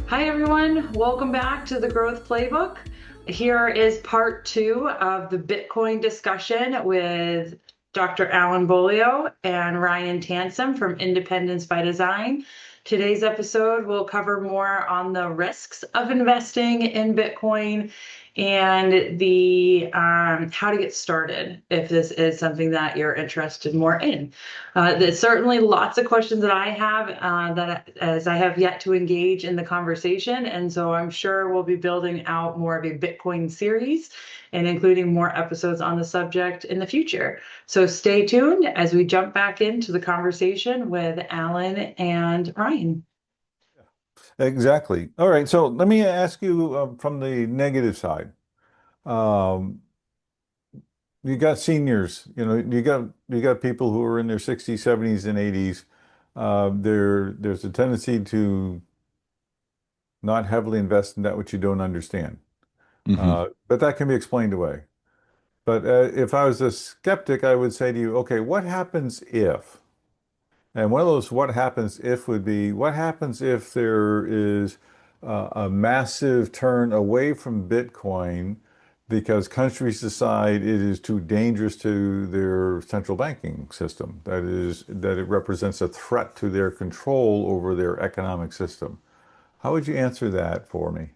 Hi, everyone. Welcome back to the Growth Playbook. Here is part two of the Bitcoin discussion with Dr. Alan Beaulieu and Ryan Tansom from Independence by Design. Today's episode will cover more on the risks of investing in Bitcoin and the how to get started if this is something that you're interested more in. There's certainly lots of questions that I have that as I have yet to engage in the conversation, and so I'm sure we'll be building out more of a Bitcoin series and including more episodes on the subject in the future. So stay tuned as we jump back into the conversation with Alan and Ryan. Exactly. All right. So let me ask you from the negative side. Um, you got seniors, you got people who are in their 60s, 70s, and 80s. There's a tendency to not heavily invest in that which you don't understand. hmm But that can be explained away. But if I was a skeptic, I would say to you, okay, what happens if? And one of those what happens if would be what happens if there is a massive turn away from Bitcoin because countries decide it is too dangerous to their central banking system. That is, that it represents a threat to their control over their economic system. How would you answer that for me?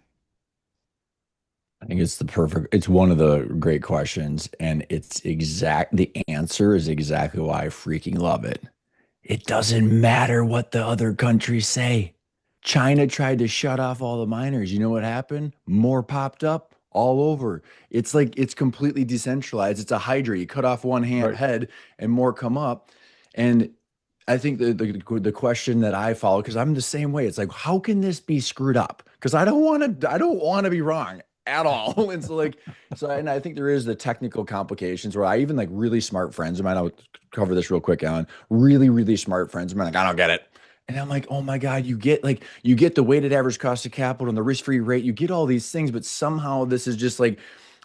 I think it's one of the great questions. And the answer is exactly why I freaking love it. It doesn't matter what the other countries say. China tried to shut off all the miners. You know what happened? More popped up all over. It's like it's completely decentralized. It's a hydra. You cut off one Right. head and more come up. And I think the question that I follow, because I'm the same way, it's like, how can this be screwed up? Because I don't want to be wrong at all. And so and I think there is the technical complications where I even like really smart friends of mine. I'll cover this real quick, Alan. Really, really smart friends of mine, like, I don't get it. And I'm like, oh my God, you get the weighted average cost of capital and the risk-free rate, you get all these things, but somehow this is just like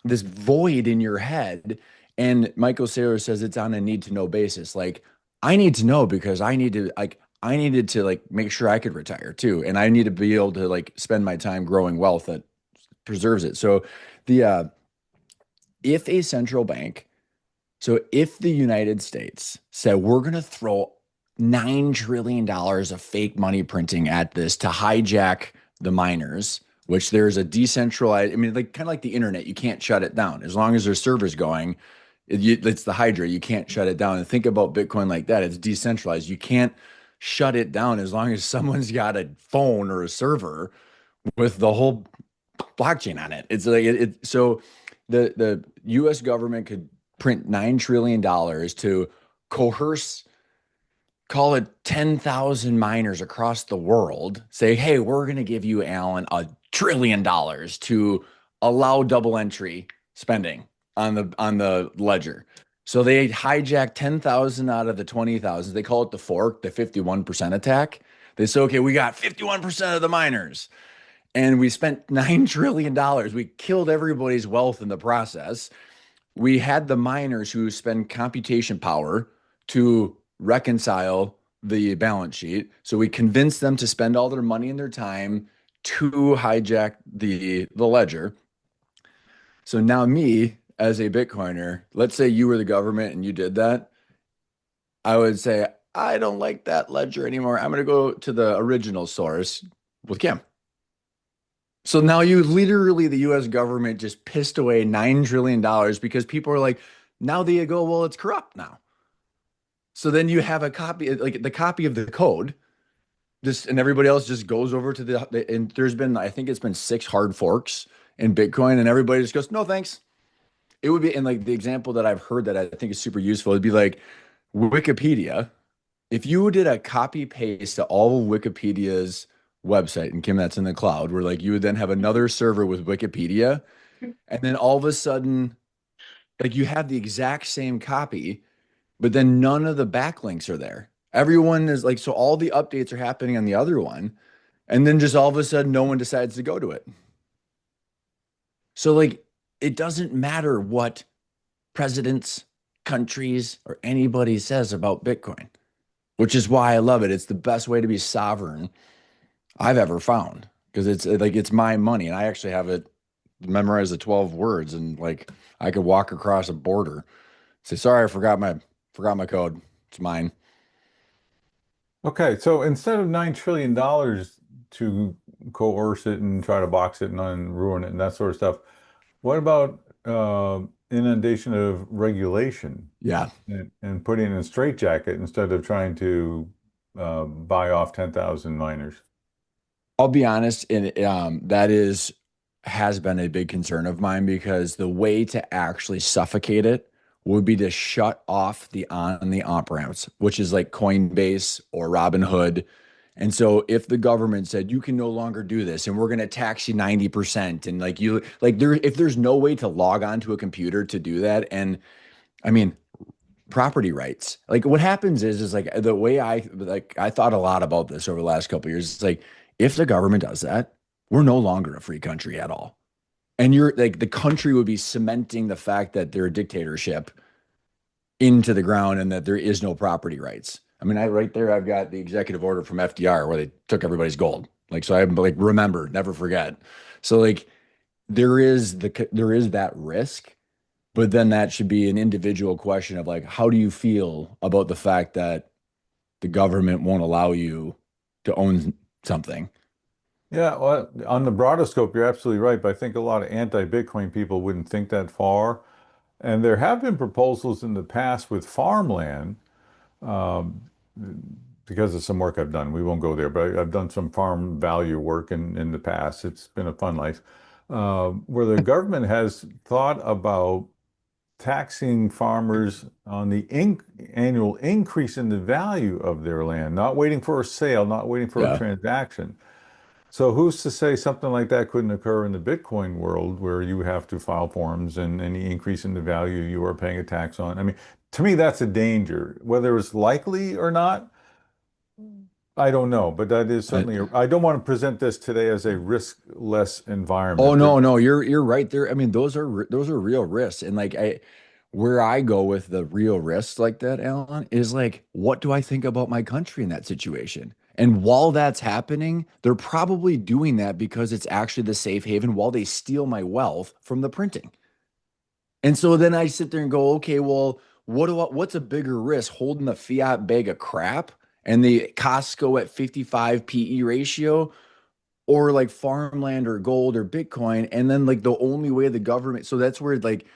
this void in your head. And Michael Saylor says it's on a need to know basis. Like, I need to know because I needed to like make sure I could retire too. And I need to be able to like spend my time growing wealth that preserves it. So the if a central bank, so if the United States said we're going to throw $9 trillion of fake money printing at this to hijack the miners, which there's a decentralized, I mean, like kind of like the internet, you can't shut it down. As long as there's servers going, it's the hydra, you can't shut it down. And think about Bitcoin like that. It's decentralized. You can't shut it down as long as someone's got a phone or a server with the whole blockchain on it. It's like so the US government could print $9 trillion to coerce, call it 10,000 miners across the world, say, hey, we're going to give you, Alan, $1 trillion to allow double entry spending on the ledger. So they hijack 10,000 out of the 20,000. They call it the fork, the 51% attack. They say, okay, we got 51% of the miners and we spent $9 trillion. We killed everybody's wealth in the process. We had the miners who spend computation power to reconcile the balance sheet. So we convinced them to spend all their money and their time to hijack the ledger. So now me as a Bitcoiner, let's say you were the government and you did that, I would say, I don't like that ledger anymore. I'm going to go to the original source with Kim. So now you literally, the US government just pissed away $9 trillion because people are like, now they go, well, it's corrupt now. So then you have a copy, like the copy of the code, just and everybody else just goes over to and there's been, I think it's been six hard forks in Bitcoin, and everybody just goes, no, thanks. It would be, and like the example that I've heard that I think is super useful, it'd be like Wikipedia. If you did a copy paste to all of Wikipedia's website, and Kim, that's in the cloud, where like you would then have another server with Wikipedia, and then all of a sudden, like you have the exact same copy, but then none of the backlinks are there. Everyone is like, so all the updates are happening on the other one, and then just all of a sudden, no one decides to go to it. So, like, it doesn't matter what presidents, countries, or anybody says about Bitcoin, which is why I love it. It's the best way to be sovereign I've ever found. because it's like it's my money, and I actually have it memorized the 12 words, and like I could walk across a border, say, "Sorry, I forgot my code. It's mine." Okay, so instead of $9 trillion to coerce it and try to box it and ruin it and that sort of stuff, what about inundation of regulation Yeah, and putting it in a straitjacket instead of trying to buy off 10,000 miners? I'll be honest, and that is has been a big concern of mine because the way to actually suffocate it would be to shut off the on and the off ramps, which is like Coinbase or Robinhood. And so if the government said you can no longer do this and we're going to tax you 90% and like you like there if there's no way to log on to a computer to do that, and I mean property rights. Like what happens is like the way I thought a lot about this over the last couple of years. It's like if the government does that, we're no longer a free country at all. And you're like the country would be cementing the fact that they're a dictatorship into the ground and that there is no property rights. I mean, I right there I've got the executive order from FDR where they took everybody's gold. Like so I like remember, never forget. So like there is that risk, but then that should be an individual question of like, how do you feel about the fact that the government won't allow you to own something? Yeah, well, on the broader scope, you're absolutely right, but I think a lot of anti-Bitcoin people wouldn't think that far. And there have been proposals in the past with farmland, um, because of some work I've done. We won't go there, but I've done some farm value work in the past. It's been a fun life, where the government has thought about taxing farmers on the annual increase in the value of their land, not waiting for a sale, not waiting for a Yeah. transaction. So who's to say something like that couldn't occur in the Bitcoin world where you have to file forms and any increase in the value you are paying a tax on? I mean, to me, that's a danger. Whether it's likely or not, I don't know, but that is I, certainly, I don't want to present this today as a risk-less oh environment. no, no, you're right there. I mean, those are real risks. And like where I go with the real risks like that, Alan, is like, what do I think about my country in that situation? And while that's happening, they're probably doing that because it's actually the safe haven while they steal my wealth from the printing. And so then I sit there and go, okay, well, what's a bigger risk, holding the fiat bag of crap and the Costco at 55 PE ratio, or like farmland or gold or Bitcoin? And then like the only way the government, so that's where like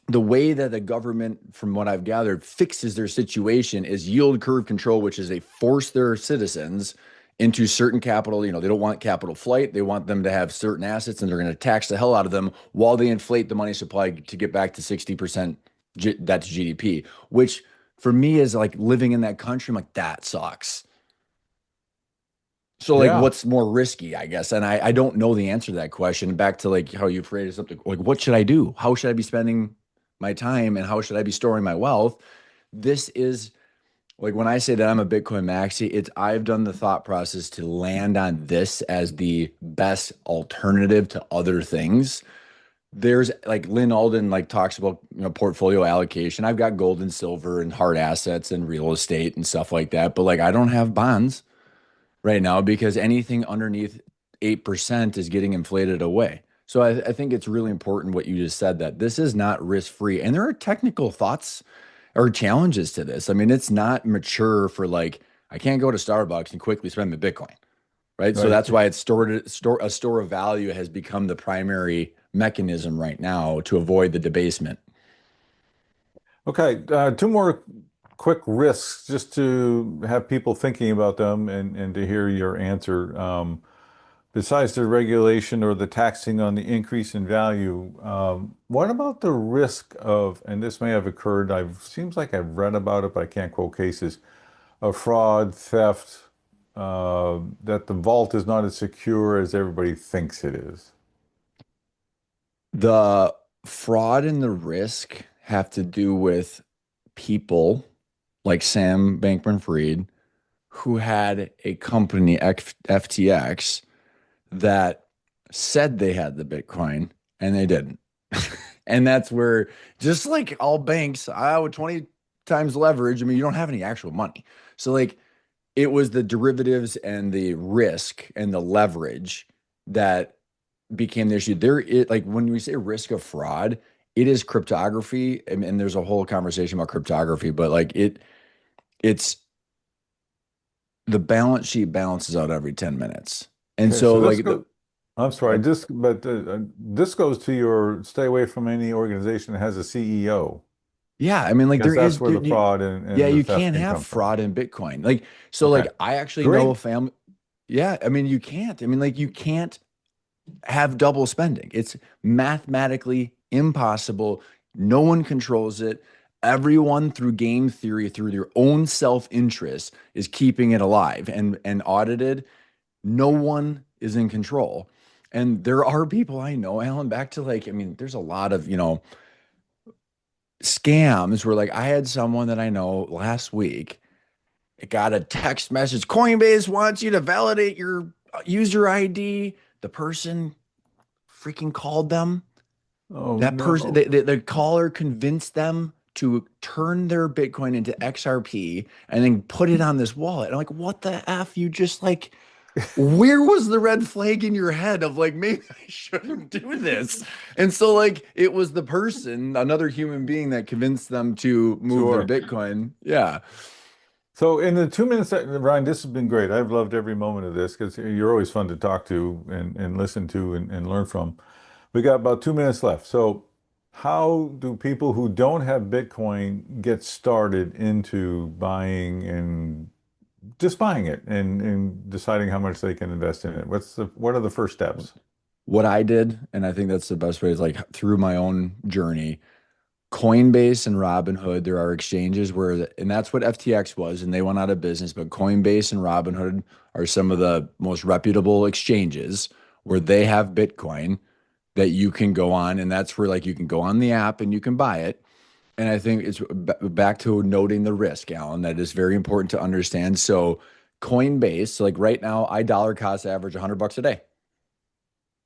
the way that the government, from what I've gathered, fixes their situation is yield curve control, which is they force their citizens into certain capital. They don't want capital flight. They want them to have certain assets, and they're going to tax the hell out of them while they inflate the money supply to get back to 60%. That's GDP, which for me is like living in that country. I'm like, that sucks. So like Yeah. what's more risky, I guess? And I don't know the answer to that question. Back to like how you phrased something like what should I do? How should I be spending my time and how should I be storing my wealth? This is like when I say that I'm a Bitcoin maxi, it's I've done the thought process to land on this as the best alternative to other things. There's like Lynn Alden like talks about portfolio allocation. I've got gold and silver and hard assets and real estate and stuff like that, but like I don't have bonds right now because anything underneath 8% is getting inflated away. So I think it's really important what you just said, that this is not risk free. And there are technical thoughts or challenges to this. I mean, it's not mature for like, I can't go to Starbucks and quickly spend my Bitcoin, right? So Right. that's why it's a store of value has become the primary mechanism right now to avoid the debasement. Okay, two more quick risks just to have people thinking about them and to hear your answer. Besides the regulation or the taxing on the increase in value, what about the risk of, and this may have occurred, seems like I've read about it, but I can't quote cases, of fraud, theft, that the vault is not as secure as everybody thinks it is. The fraud and the risk have to do with people like Sam Bankman-Fried, who had a company, FTX, that said they had the Bitcoin and they didn't. And that's where, just like all banks, I would 20 times leverage. I mean, you don't have any actual money. So, like, it was the derivatives and the risk and the leverage that became the issue. Like when we say risk of fraud, it is cryptography, and there's a whole conversation about cryptography, but like it's the balance sheet balances out every 10 minutes. And Okay, so so this like go. I'm sorry, this goes to your stay away from any organization that has a CEO, yeah, I mean like because there that's is where the fraud yeah, and the you theft can't can have come from. fraud in Bitcoin. Like so Okay, like I actually know a great. family. Yeah, I mean you can't. I mean like you can't have double spending. It's mathematically impossible. No one controls it. Everyone through game theory, through their own self-interest, is keeping it alive and audited. No one is in control. And there are people I know, Alan, back to like, I mean, there's a lot of, scams where like I had someone that I know last week. It got a text message. Coinbase wants you to validate your user ID. The person freaking called them. Oh That person, no. the caller convinced them to turn their Bitcoin into XRP and then put it on this wallet. I'm like, what the F? You just like, where was the red flag in your head of like, maybe I shouldn't do this? And so, like, it was the person, another human being that convinced them to move their Sure. Bitcoin. Yeah. So in the 2 minutes that, Ryan, this has been great. I've loved every moment of this because you're always fun to talk to and listen to and learn from. We got about 2 minutes left. So how do people who don't have Bitcoin get started into buying and just buying it and deciding how much they can invest in it? What are the first steps? What I did, and I think that's the best way, is like through my own journey. Coinbase and Robinhood, there are exchanges where, and that's what FTX was, and they went out of business. But Coinbase and Robinhood are some of the most reputable exchanges where they have Bitcoin that you can go on, and that's where like you can go on the app and you can buy it. And I think it's back to noting the risk, Alan, that is very important to understand. So Coinbase, so like right now, I dollar cost average $100 a day.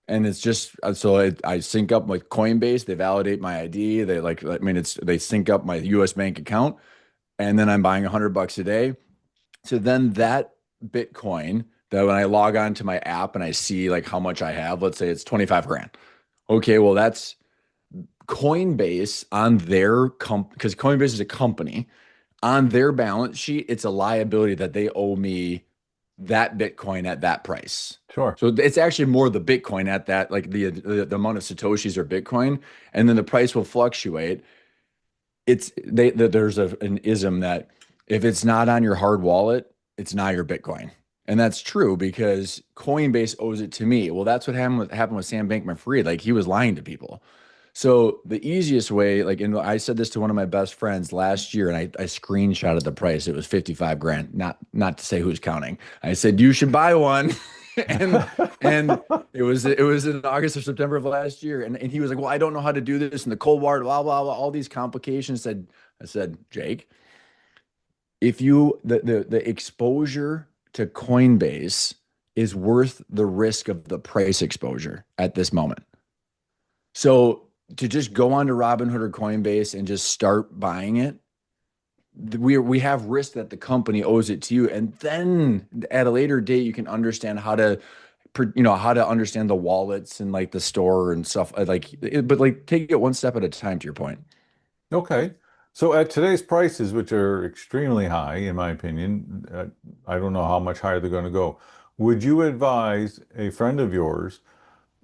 And it's just I sync up with Coinbase. They validate my ID. They like, I mean, they sync up my U.S. bank account, and then I'm buying $100 a day. So then that Bitcoin, that when I log on to my app and I see like how much I have, let's say it's 25 grand. Okay, well that's Coinbase on their because Coinbase is a company on their balance sheet. It's a liability that they owe me that Bitcoin at that price. Sure. So it's actually more the Bitcoin at that, like the amount of Satoshis or Bitcoin, and then the price will fluctuate. There's an ism that if it's not on your hard wallet, it's not your Bitcoin. And that's true because Coinbase owes it to me. Well, that's what happened with Sam Bankman-Fried. Like he was lying to people. So the easiest way, like, and I said this to one of my best friends last year, and I screenshotted the price. It was 55 grand. Not to say who's counting. I said you should buy one, and it was in August or September of last year, and he was like, well, I don't know how to do this in the cold war, blah blah blah, all these complications. I said, Jake, if you the exposure to Coinbase is worth the risk of the price exposure at this moment. So to just go onto Robinhood or Coinbase and just start buying it, we have risk that the company owes it to you, and then at a later date you can understand how to, how to understand the wallets and like the store and stuff but like take it one step at a time. To your point, Okay. So at today's prices, which are extremely high, in my opinion, I don't know how much higher they're going to go. Would you advise a friend of yours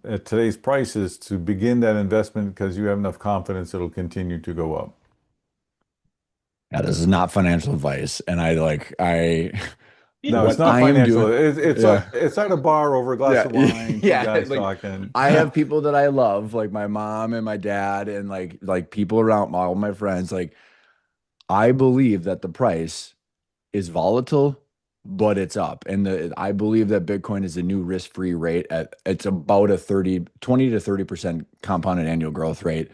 at today's prices to begin that investment because you have enough confidence it'll continue to go up? yeah, this is not financial advice, and I No, it's what not I am financial. doing, It's yeah. like it's at a bar over a glass Yeah, of wine, two yeah. guys Like talking. I have people that I love, like my mom and my dad, and like people around all my friends. Like I believe that the price is volatile, but it's up, and I believe that Bitcoin is a new risk-free rate at it's about a 20 to 30% compounded annual growth rate.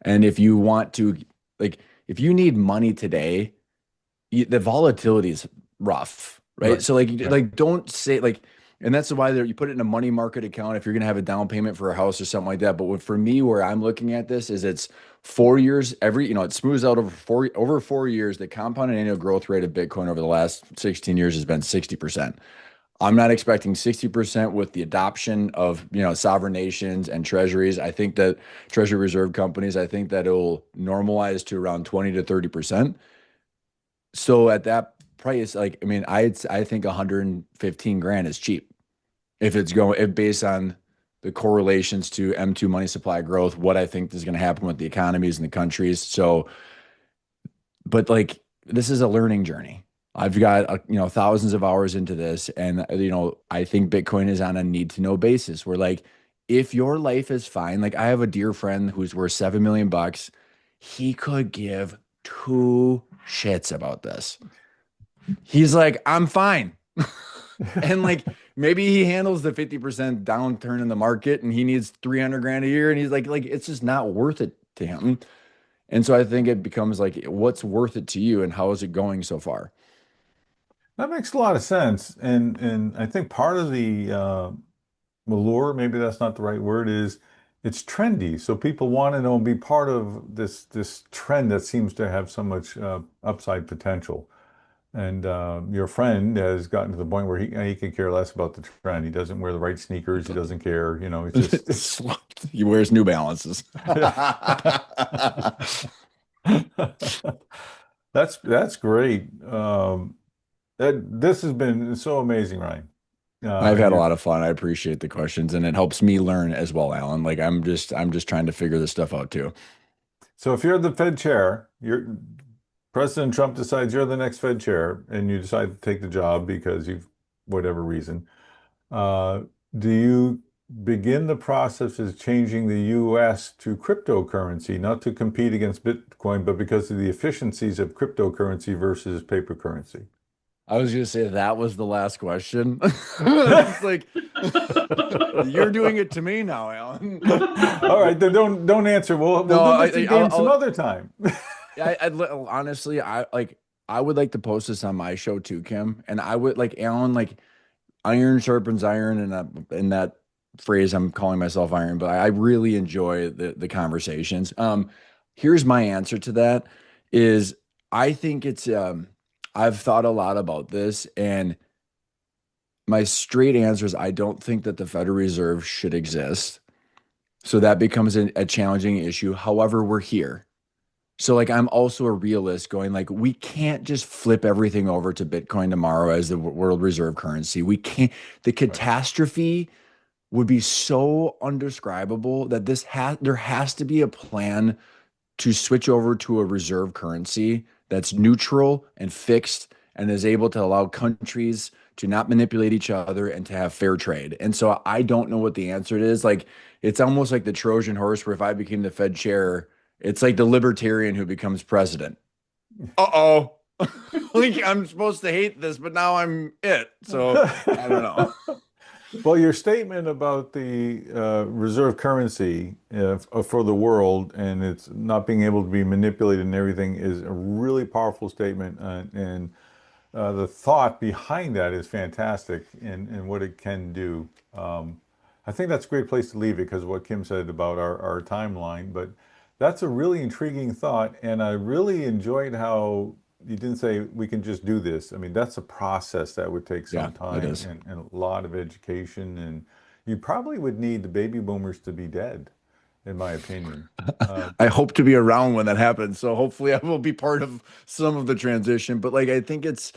And if you want to, like, if you need money today, the volatility is rough, right? Right. So like Right. like don't say like, and that's why you put it in a money market account if you're gonna have a down payment for a house or something like that. But for me, where I'm looking at this is it's 4 years it smooths out over 4 years. The compounded annual growth rate of Bitcoin over the last 16 years has been 60%. I'm not expecting 60% with the adoption of, sovereign nations and treasuries. I think that treasury reserve companies, I think that it'll normalize to around 20 to 30%. So at that price, like, I mean, I think 115 grand is cheap if it's going if based on the correlations to M2 money supply growth, what I think is going to happen with the economies and the countries. So, but like this is a learning journey. I've got thousands of hours into this, and I think Bitcoin is on a need to know basis. Where like if your life is fine, like I have a dear friend who's worth 7 million bucks, he could give two shits about this. He's like, I'm fine. And like maybe he handles the 50% downturn in the market and he needs 300 grand a year and he's like it's just not worth it to him. And so I think it becomes like what's worth it to you and how is it going so far? That makes a lot of sense. And I think part of the allure, maybe that's not the right word, is it's trendy. So people want to know and be part of this trend that seems to have so much upside potential. And your friend has gotten to the point where he can care less about the trend. He doesn't wear the right sneakers. He doesn't care. It's just He wears New Balances. that's great. This has been so amazing, Ryan. I've had a You're lot of fun. I appreciate the questions and it helps me learn as well, Alan. Like I'm just trying to figure this stuff out too. So if you're the Fed chair, President Trump decides you're the next Fed chair, and you decide to take the job because you've whatever reason. Uh, do you begin the process of changing the U.S. to cryptocurrency, not to compete against Bitcoin, but because of the efficiencies of cryptocurrency versus paper currency? I was gonna say that was the last question. It's like you're doing it to me now, Alan. All right, then don't answer. We'll No, do this again some other time. honestly, I would like to post this on my show too, Kim. And I would like Alan, like iron sharpens iron, and that phrase I'm calling myself iron, but I really enjoy the conversations. Here's my answer to that is I think it's I've thought a lot about this, and my straight answer is I don't think that the Federal Reserve should exist. So that becomes a challenging issue. However, we're here. So like I'm also a realist going like we can't just flip everything over to Bitcoin tomorrow as the world reserve currency. We can't the Right. catastrophe would be so undescribable that there has to be a plan to switch over to a reserve currency that's neutral and fixed and is able to allow countries to not manipulate each other and to have fair trade. And so I don't know what the answer is. Like it's almost like the Trojan horse where if I became the Fed chair, it's like the libertarian who becomes president. Uh-oh. Like I'm supposed to hate this, but now I'm it. So I don't know. Well, your statement about the reserve currency for the world and it's not being able to be manipulated and everything is a really powerful statement. And the thought behind that is fantastic and what it can do. I think that's a great place to leave it because of what Kim said about our timeline. But that's a really intriguing thought. And I really enjoyed how you didn't say we can just do this. I mean, that's a process that would take Yeah, some it time is. and a lot of education. And you probably would need the baby boomers to be dead, in my opinion. I hope to be around when that happens. So hopefully I will be part of some of the transition. But like I think it's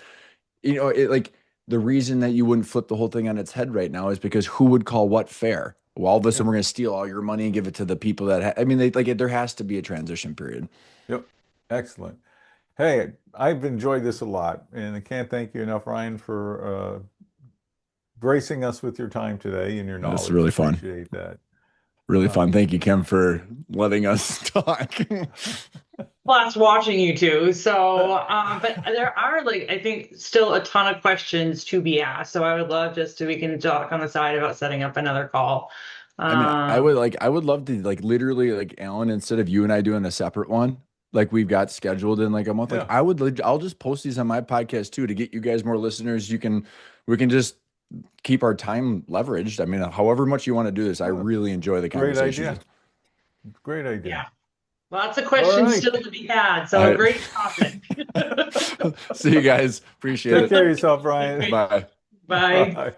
it like the reason that you wouldn't flip the whole thing on its head right now is because who would call what fair? Well, all of a Yeah. sudden we're going to steal all your money and give it to the people that I mean, there has to be a transition period. Yep. Excellent. Hey, I've enjoyed this a lot, and I can't thank you enough, Ryan, for gracing us with your time today and your It's knowledge. really fun. Appreciate that. Really fun. Um, Thank you, Kim, for letting us talk. Plus watching you two. So, but there are like I think still a ton of questions to be asked. So I would love just to we can talk on the side about setting up another call. I mean, Um, I would love to like literally like Alan, instead of you and I doing a separate one, like we've got scheduled in like a month, like yeah. I'll just post these on my podcast too to get you guys more listeners. We can just keep our time leveraged. I mean, however much you want to do this, I Oh, really enjoy the great conversations. idea. Great idea. yeah, lots of All questions right. still to be had. All So a right. great topic. See you guys. Appreciate Take it. care of yourself, Ryan. Bye. Bye. Bye.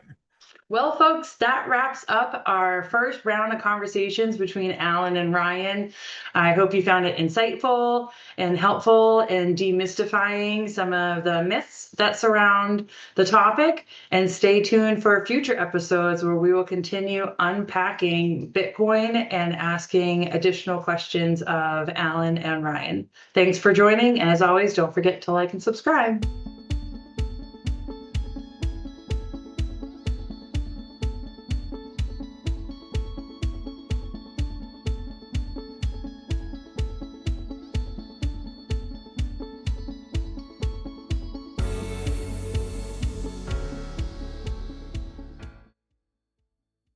Well, folks, that wraps up our first round of conversations between Alan and Ryan. I hope you found it insightful and helpful in demystifying some of the myths that surround the topic. And stay tuned for future episodes where we will continue unpacking Bitcoin and asking additional questions of Alan and Ryan. Thanks for joining. And as always, don't forget to like and subscribe.